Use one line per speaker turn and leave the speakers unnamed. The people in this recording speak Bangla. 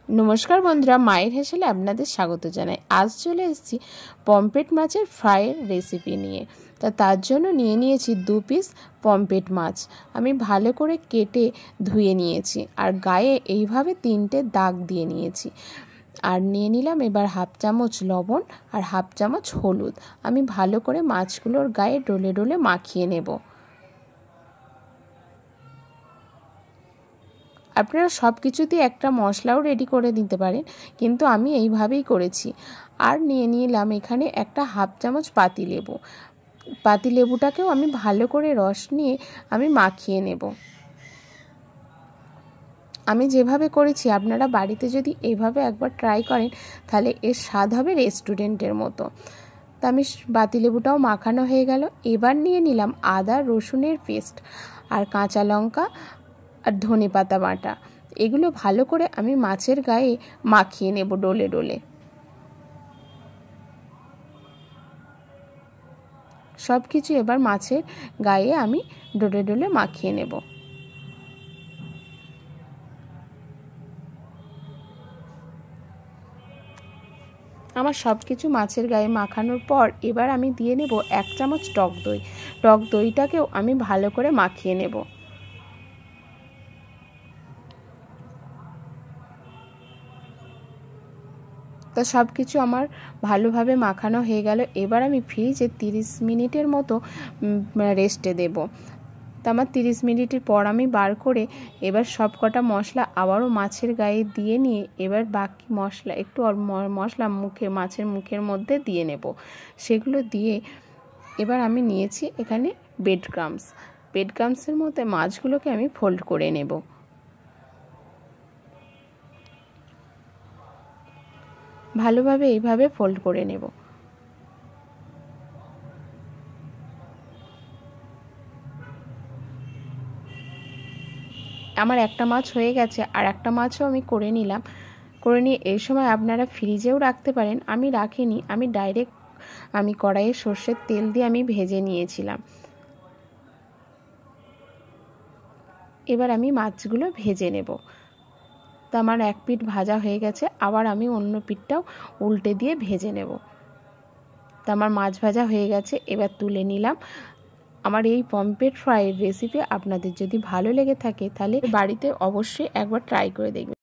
नमस्कार बंधुरा माয়ের হেসেলে আপনাদের স্বাগত জানাই। আজ চলে এসেছি পমফ্রেট মাছের ফ্রাইয়ের রেসিপি নিয়ে। তার জন্য নিয়ে নিয়েছি 2 পিস পমফ্রেট মাছ। আমি ভালো করে কেটে ধুয়ে নিয়েছি আর গায়ে এইভাবে 3টে দাগ দিয়ে নিয়েছি। আর নিয়ে নিলাম এবার হাফ চামচ লবণ আর হাফ চামচ হলুদ। আমি ভালো করে মাছগুলোর গায়ে ডলে ডলে মাখিয়ে নেব। আপনারা সব কিছুতেই একটা মশলাও রেডি করে দিতে পারেন, কিন্তু আমি এইভাবেই করেছি। আর নিয়ে নিলাম এখানে একটা হাফ চামচ পাতিলেবু। পাতিলেবুটাকেও আমি ভালো করে রস নিয়ে আমি মাখিয়ে নেব। আমি যেভাবে করেছি আপনারা বাড়িতে যদি এইভাবে একবার ট্রাই করেন তাহলে এর স্বাদ হবে রেস্টুরেন্টের মতো। তা আমি পাতিলেবুটাও মাখানো হয়ে গেল। এবার নিয়ে নিলাম আদা রসুনের পেস্ট আর কাঁচা লঙ্কা আর ধনেপাতা বাটা। এগুলো ভালো করে আমি মাছের গায়ে মাখিয়ে নেব ডলে ডলে। সব কিছু এবার মাছের গায়ে আমি ডলে ডলে মাখিয়ে নেব। আমার সব কিছু মাছের গায়ে মাখানোর পর এবার আমি দিয়ে নেব 1 চামচ টক দই। টক দইটাকেও আমি ভালো করে মাখিয়ে নেব। তো সব কিছু আমার ভালোভাবে মাখানো হয়ে গেল। এবার আমি ফ্রিজে 30 মিনিটের মতো রেস্টে দেব। তো আমার 30 মিনিটের পর আমি বার করে এবার সব কটা মশলা আবারও মাছের গায়ে দিয়ে নিয়ে এবার বাকি মশলা একটু মশলা মাছের মুখের মধ্যে দিয়ে নেব। সেগুলো দিয়ে এবার আমি নিয়েছি এখানে ব্রেড ক্রাম্বসের মধ্যে মাছগুলোকে আমি ফোল্ড করে নেব। ভালোভাবে এইভাবে ফোল্ড করে নেব। আমার একটা মাছ হয়ে গেছে আর একটা মাছও আমি করে নিলাম। করে নিয়ে এই সময় আপনারা ফ্রিজেও রাখতে পারেন। আমি রাখিনি, আমি ডাইরেক্ট কড়াইয়ে সর্ষের তেল দিয়ে আমি ভেজে নিয়েছিলাম। এবার আমি মাছগুলো ভেজে নেব। তো আমার এক পিঠ ভাজা হয়ে গেছে, আবার আমি অন্য পিঠটাও উল্টে দিয়ে ভেজে নেব। তো আমার মাছ ভাজা হয়ে গেছে, এবার তুলে নিলাম। আমার এই পমফ্রেট ফ্রাইয়ের রেসিপি আপনাদের যদি ভালো লেগে থাকে তাহলে বাড়িতে অবশ্যই একবার ট্রাই করে দেখবেন।